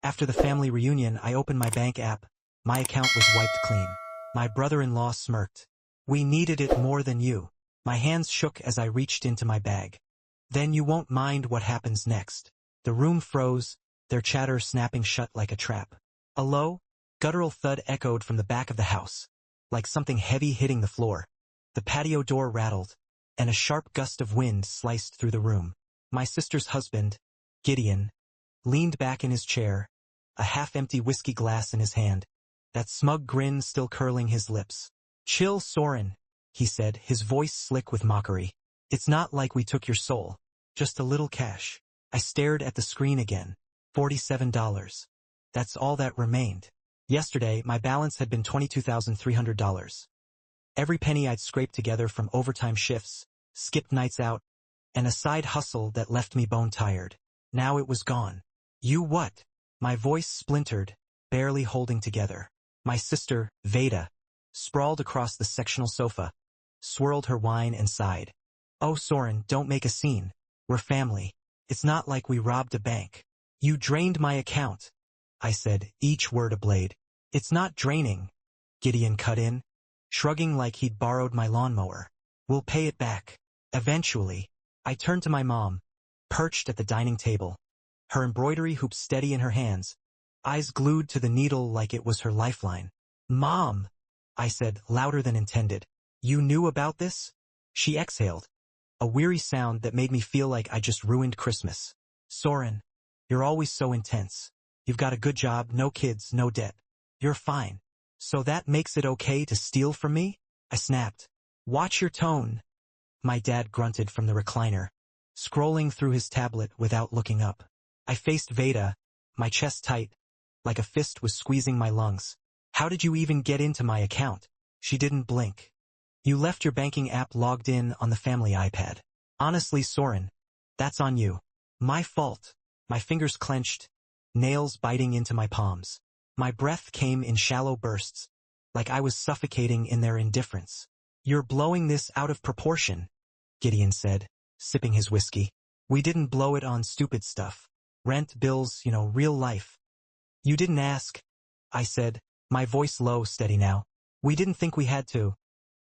After the family reunion, I opened my bank app. My account was wiped clean. My brother-in-law smirked. We needed it more than you. My hands shook as I reached into my bag. Then you won't mind what happens next. The room froze, their chatter snapping shut like a trap. A low, guttural thud echoed from the back of the house, like something heavy hitting the floor. The patio door rattled, and a sharp gust of wind sliced through the room. My sister's husband, Gideon, leaned back in his chair, a half-empty whiskey glass in his hand, that smug grin still curling his lips. Chill, Soren, he said, his voice slick with mockery. It's not like we took your soul, just a little cash. I stared at the screen again. $47. That's all that remained. Yesterday, my balance had been $22,300. Every penny I'd scraped together from overtime shifts, skipped nights out, and a side hustle that left me bone-tired. Now it was gone. You what? My voice splintered, barely holding together. My sister, Veda, sprawled across the sectional sofa, swirled her wine and sighed. Oh, Soren, don't make a scene. We're family. It's not like we robbed a bank. You drained my account, I said, each word a blade. It's not draining, Gideon cut in, shrugging like he'd borrowed my lawnmower. We'll pay it back. Eventually. I turned to my mom, perched at the dining table, her embroidery hoop steady in her hands, eyes glued to the needle like it was her lifeline. Mom, I said, louder than intended. You knew about this? She exhaled, a weary sound that made me feel like I just ruined Christmas. Soren, you're always so intense. You've got a good job, no kids, no debt. You're fine. So that makes it okay to steal from me? I snapped. Watch your tone. My dad grunted from the recliner, scrolling through his tablet without looking up. I faced Veda, my chest tight, like a fist was squeezing my lungs. How did you even get into my account? She didn't blink. You left your banking app logged in on the family iPad. Honestly, Soren, that's on you. My fault. My fingers clenched, nails biting into my palms. My breath came in shallow bursts, like I was suffocating in their indifference. You're blowing this out of proportion, Gideon said, sipping his whiskey. We didn't blow it on stupid stuff. Rent, bills, real life. You didn't ask, I said, my voice low, steady now. We didn't think we had to.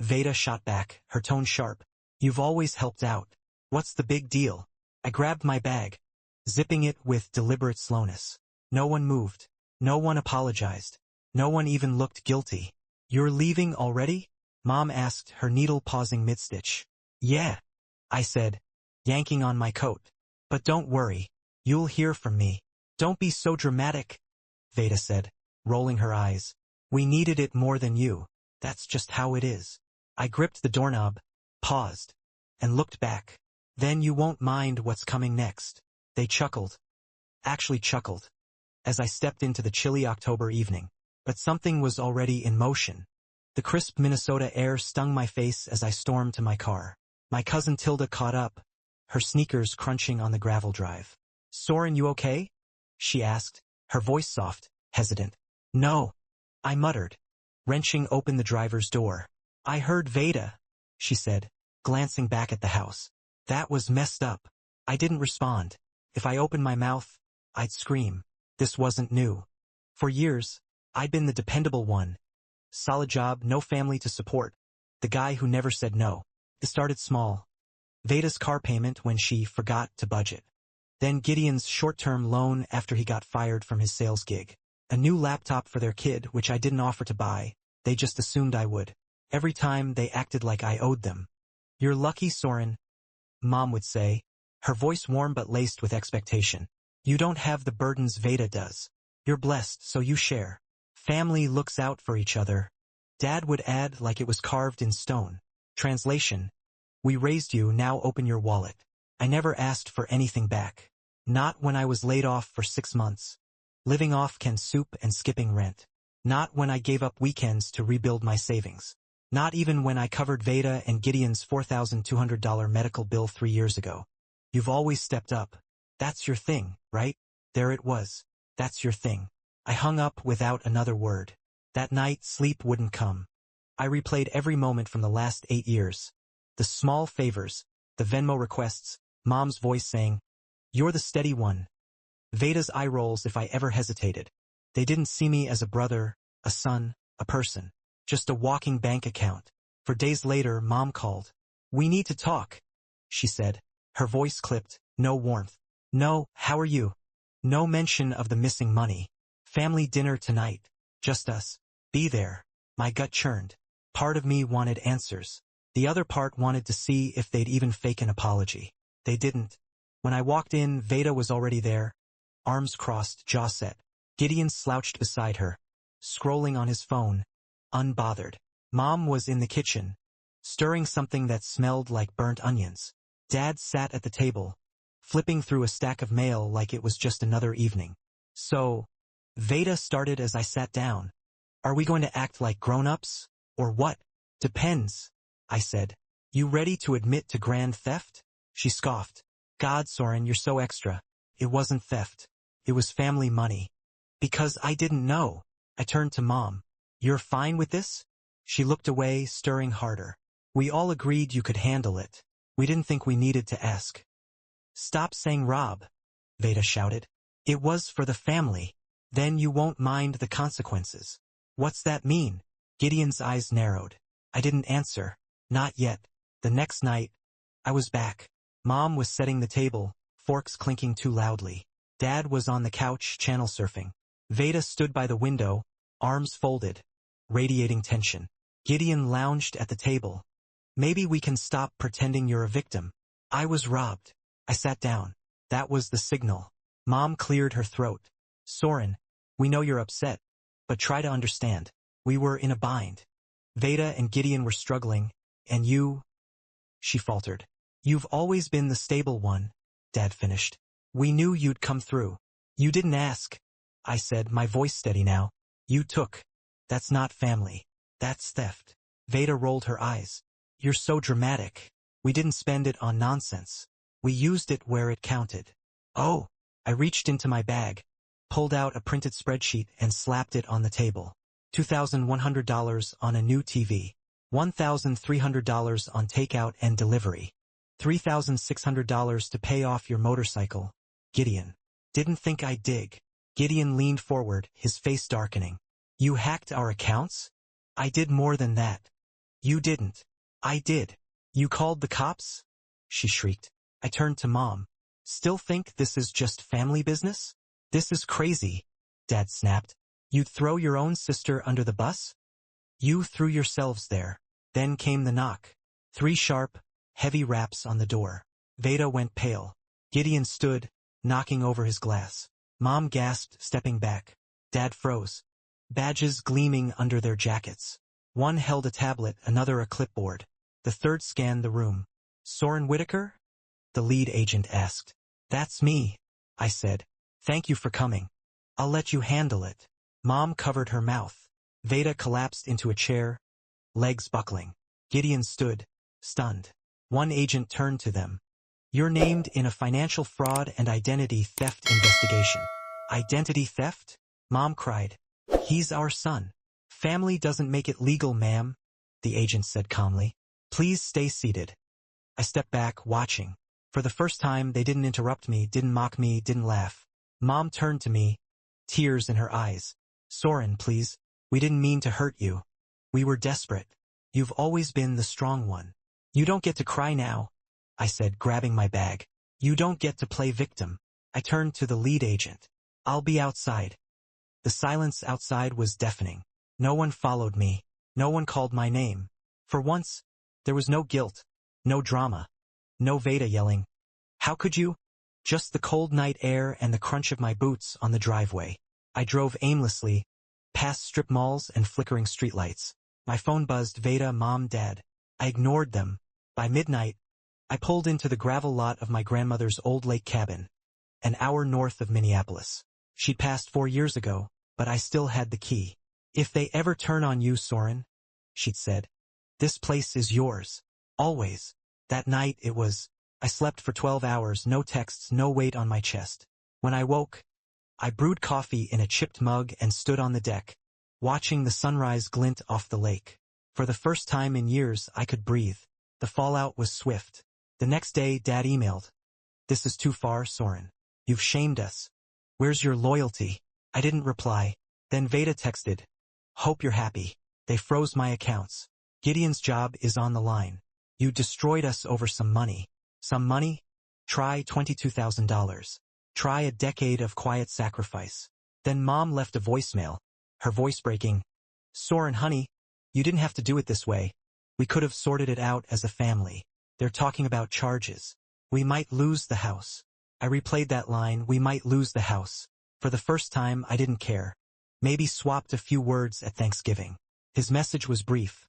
Veda shot back, her tone sharp. You've always helped out. What's the big deal? I grabbed my bag, zipping it with deliberate slowness. No one moved. No one apologized. No one even looked guilty. You're leaving already? Mom asked, her needle pausing mid-stitch. Yeah, I said, yanking on my coat. But don't worry. You'll hear from me. Don't be so dramatic, Veda said, rolling her eyes. We needed it more than you. That's just how it is. I gripped the doorknob, paused, and looked back. Then you won't mind what's coming next. They chuckled. Actually chuckled. As I stepped into the chilly October evening. But something was already in motion. The crisp Minnesota air stung my face as I stormed to my car. My cousin Tilda caught up, her sneakers crunching on the gravel drive. Soren, you okay? She asked, her voice soft, hesitant. No, I muttered, wrenching open the driver's door. I heard Veda, she said, glancing back at the house. That was messed up. I didn't respond. If I opened my mouth, I'd scream. This wasn't new. For years, I'd been the dependable one. Solid job, no family to support. The guy who never said no. It started small. Veda's car payment when she forgot to budget. Then Gideon's short-term loan after he got fired from his sales gig. A new laptop for their kid, which I didn't offer to buy. They just assumed I would. Every time they acted like I owed them. You're lucky, Soren, Mom would say, her voice warm but laced with expectation. You don't have the burdens Veda does. You're blessed, so you share. Family looks out for each other. Dad would add like it was carved in stone. Translation. We raised you, now open your wallet. I never asked for anything back. Not when I was laid off for 6 months. Living off canned soup and skipping rent. Not when I gave up weekends to rebuild my savings. Not even when I covered Veda and Gideon's $4,200 medical bill 3 years ago. You've always stepped up. That's your thing, right? There it was. That's your thing. I hung up without another word. That night, sleep wouldn't come. I replayed every moment from the last 8 years. The small favors, the Venmo requests, Mom's voice saying, "You're the steady one." Veda's eye rolls if I ever hesitated. They didn't see me as a brother, a son, a person. Just a walking bank account. For days later, Mom called. "We need to talk," she said. Her voice clipped, no warmth. "No, how are you?" No mention of the missing money. "Family dinner tonight. Just us. Be there." My gut churned. Part of me wanted answers. The other part wanted to see if they'd even fake an apology. They didn't. When I walked in, Veda was already there. Arms crossed, jaw set. Gideon slouched beside her, scrolling on his phone, unbothered. Mom was in the kitchen, stirring something that smelled like burnt onions. Dad sat at the table, flipping through a stack of mail like it was just another evening. "So," Veda started as I sat down, "are we going to act like grown-ups, or what?" "Depends," I said. "You ready to admit to grand theft?" She scoffed. "God, Soren, you're so extra." "It wasn't theft. It was family money." "Because I didn't know." I turned to Mom. "You're fine with this?" She looked away, stirring harder. "We all agreed you could handle it. We didn't think we needed to ask." "Stop saying rob," Veda shouted. "It was for the family. Then you won't mind the consequences." "What's that mean?" Gideon's eyes narrowed. I didn't answer. Not yet. The next night, I was back. Mom was setting the table, forks clinking too loudly. Dad was on the couch, channel surfing. Veda stood by the window, arms folded, radiating tension. Gideon lounged at the table. "Maybe we can stop pretending you're a victim." "I was robbed." I sat down. That was the signal. Mom cleared her throat. "Soren, we know you're upset, but try to understand. We were in a bind. Veda and Gideon were struggling, and you—" She faltered. "You've always been the stable one," Dad finished. "We knew you'd come through." "You didn't ask," I said, my voice steady now. "You took. That's not family. That's theft." Veda rolled her eyes. "You're so dramatic. We didn't spend it on nonsense. We used it where it counted." "Oh." I reached into my bag, pulled out a printed spreadsheet and slapped it on the table. $2,100 on a new TV. $1,300 on takeout and delivery. $3,600 to pay off your motorcycle. Gideon. Didn't think I'd dig. Gideon leaned forward, his face darkening. "You hacked our accounts?" "I did more than that." "You didn't." "I did." "You called the cops?" She shrieked. I turned to Mom. "Still think this is just family business?" "This is crazy," Dad snapped. "You'd throw your own sister under the bus?" "You threw yourselves there." Then came the knock. 3 sharp, heavy raps on the door. Veda went pale. Gideon stood, knocking over his glass. Mom gasped, stepping back. Dad froze. Badges gleaming under their jackets. One held a tablet, another a clipboard. The third scanned the room. "Soren Whitaker?" the lead agent asked. "That's me," I said. "Thank you for coming. I'll let you handle it." Mom covered her mouth. Veda collapsed into a chair, legs buckling. Gideon stood, stunned. One agent turned to them. "You're named in a financial fraud and identity theft investigation." "Identity theft?" Mom cried. "He's our son." "Family doesn't make it legal, ma'am," the agent said calmly. "Please stay seated." I stepped back, watching. For the first time, they didn't interrupt me, didn't mock me, didn't laugh. Mom turned to me, tears in her eyes. "Soren, please. We didn't mean to hurt you. We were desperate. You've always been the strong one." "You don't get to cry now," I said, grabbing my bag. "You don't get to play victim." I turned to the lead agent. "I'll be outside." The silence outside was deafening. No one followed me. No one called my name. For once, there was no guilt, no drama, no Veda yelling, "How could you?" Just the cold night air and the crunch of my boots on the driveway. I drove aimlessly, past strip malls and flickering streetlights. My phone buzzed. Veda, Mom, Dad. I ignored them. By midnight, I pulled into the gravel lot of my grandmother's old lake cabin, an hour north of Minneapolis. She'd passed 4 years ago, but I still had the key. "If they ever turn on you, Soren," she'd said, "this place is yours. Always." That night it was. I slept for 12 hours, no texts, no weight on my chest. When I woke, I brewed coffee in a chipped mug and stood on the deck, watching the sunrise glint off the lake. For the first time in years, I could breathe. The fallout was swift. The next day, Dad emailed. "This is too far, Soren. You've shamed us." Where's your loyalty? I didn't reply. Then Veda texted. Hope you're happy. They froze my accounts. Gideon's job is on the line. You destroyed us over some money. Some money? Try $22,000. Try a decade of quiet sacrifice. Then Mom left a voicemail, her voice breaking. Soren, honey, you didn't have to do it this way. We could have sorted it out as a family. They're talking about charges. We might lose the house. I replayed that line, we might lose the house. For the first time, I didn't care. Maybe swapped a few words at Thanksgiving. His message was brief.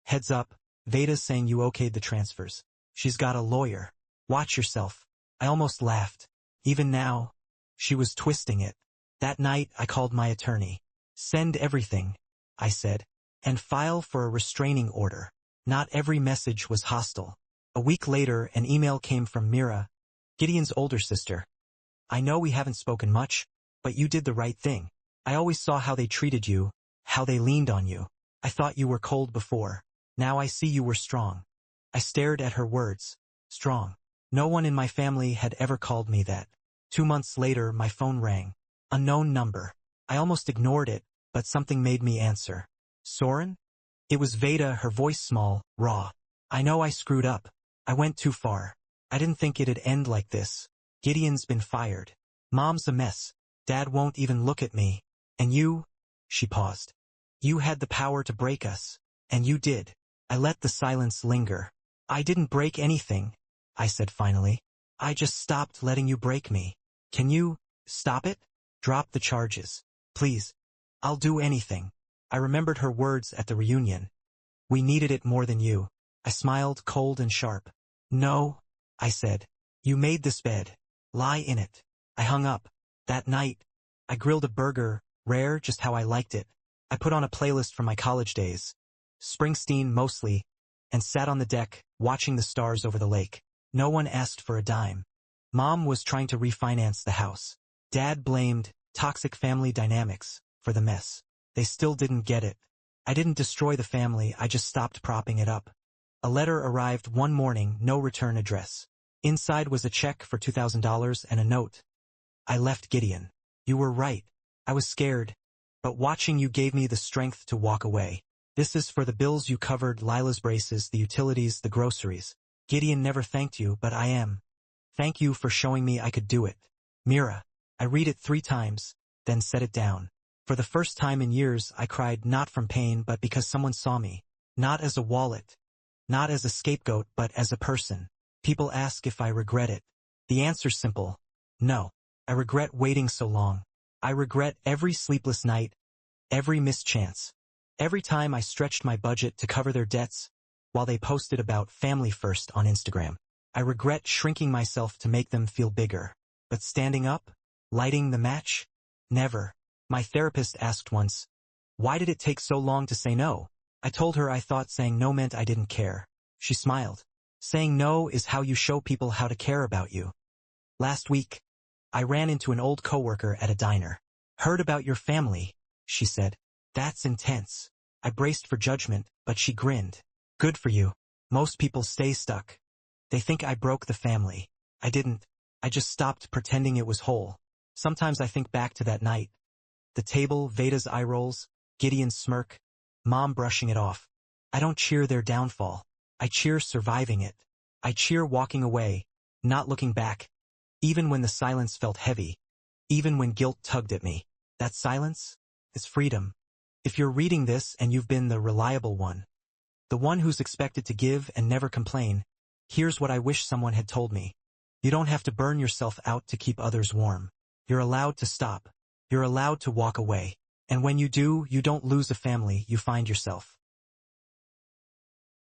Heads up, Veda's saying you okayed the transfers. She's got a lawyer. Watch yourself. I almost laughed. Even now, she was twisting it. That night, I called my attorney. Send everything, I said, and file for a restraining order. Not every message was hostile. A week later, an email came from Mira, Gideon's older sister. I know we haven't spoken much, but you did the right thing. I always saw how they treated you, how they leaned on you. I thought you were cold before. Now I see you were strong. I stared at her words. Strong. No one in my family had ever called me that. 2 months later, my phone rang. Unknown number. I almost ignored it, but something made me answer. Soren? It was Veda, her voice small, raw. I know I screwed up. I went too far. I didn't think it'd end like this. Gideon's been fired. Mom's a mess. Dad won't even look at me. And you? She paused. You had the power to break us. And you did. I let the silence linger. I didn't break anything, I said finally. I just stopped letting you break me. Can you stop it? Drop the charges. Please. I'll do anything. I remembered her words at the reunion. We needed it more than you. I smiled, cold and sharp. No, I said. You made this bed. Lie in it. I hung up. That night, I grilled a burger, rare, just how I liked it. I put on a playlist from my college days, Springsteen mostly, and sat on the deck, watching the stars over the lake. No one asked for a dime. Mom was trying to refinance the house. Dad blamed toxic family dynamics for the mess. They still didn't get it. I didn't destroy the family, I just stopped propping it up. A letter arrived one morning, no return address. Inside was a check for $2,000 and a note. I left Gideon. You were right. I was scared, but watching you gave me the strength to walk away. This is for the bills you covered, Lila's braces, the utilities, the groceries. Gideon never thanked you, but I am. Thank you for showing me I could do it. Mira. I read it 3 times, then set it down. For the first time in years, I cried not from pain but because someone saw me. Not as a wallet. Not as a scapegoat, but as a person. People ask if I regret it. The answer's simple. No. I regret waiting so long. I regret every sleepless night, every missed chance. Every time I stretched my budget to cover their debts, while they posted about family first on Instagram. I regret shrinking myself to make them feel bigger. But standing up? Lighting the match? Never. My therapist asked once, why did it take so long to say no? I told her I thought saying no meant I didn't care. She smiled. Saying no is how you show people how to care about you. Last week, I ran into an old coworker at a diner. Heard about your family, she said. That's intense. I braced for judgment, but she grinned. Good for you. Most people stay stuck. They think I broke the family. I didn't. I just stopped pretending it was whole. Sometimes I think back to that night. The table, Veda's eye rolls, Gideon's smirk, Mom brushing it off. I don't cheer their downfall. I cheer surviving it. I cheer walking away, not looking back. Even when the silence felt heavy. Even when guilt tugged at me. That silence is freedom. If you're reading this and you've been the reliable one, the one who's expected to give and never complain, here's what I wish someone had told me. You don't have to burn yourself out to keep others warm. You're allowed to stop. You're allowed to walk away. And when you do, you don't lose a family, you find yourself.